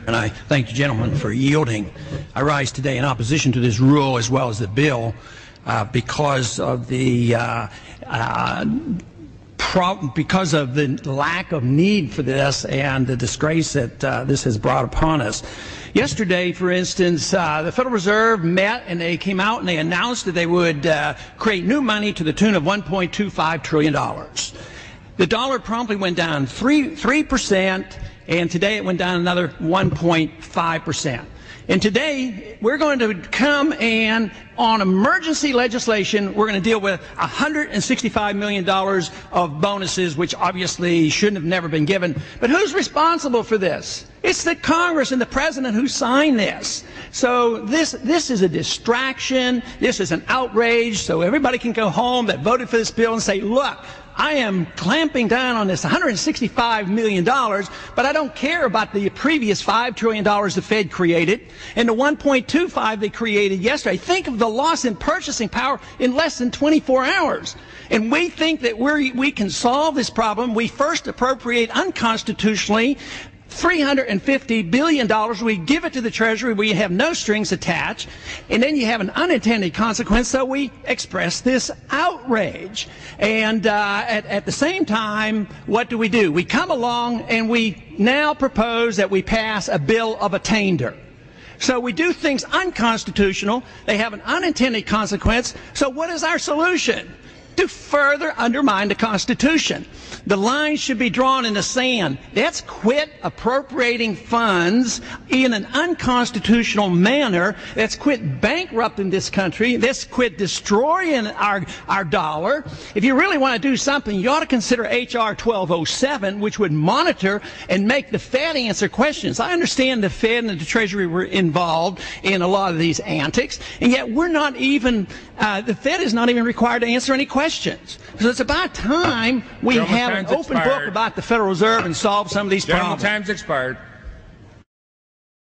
And I thank the gentleman for yielding. I rise today in opposition to this rule as well as the bill because of the lack of need for this and the disgrace that this has brought upon us. Yesterday, for instance, the Federal Reserve met and they came out and they announced that they would create new money to the tune of $1.25 trillion. The dollar promptly went down 3%, and today it went down another 1.5%. And today, we're going to come and, on emergency legislation, we're going to deal with $165 million of bonuses, which obviously shouldn't have never been given. But who's responsible for this? It's the Congress and the President who signed this. So this is a distraction. This is an outrage. So everybody can go home that voted for this bill and say, look, I am clamping down on this $165 million, but I don't care about the previous $5 trillion the Fed created and the $1.25 they created yesterday. Think of the loss in purchasing power in less than 24 hours. And we think that we can solve this problem. We first appropriate unconstitutionally $350 billion. We give it to the Treasury. We have no strings attached. And then you have an unintended consequence, so we express this outrage. And at the same time, what do? We come along and we now propose that we pass a bill of attainder. So we do things unconstitutional. They have an unintended consequence. So what is our solution? To further undermine the Constitution. The line should be drawn in the sand. Let's quit appropriating funds in an unconstitutional manner. Let's quit bankrupting this country. Let's quit destroying our dollar. If you really want to do something, you ought to consider H.R. 1207, which would monitor and make the Fed answer questions. I understand the Fed and the Treasury were involved in a lot of these antics, and yet we're not even, the Fed is not even required to answer any questions. So it's about time we have an open book about the Federal Reserve and solve some of these problems. Time's expired.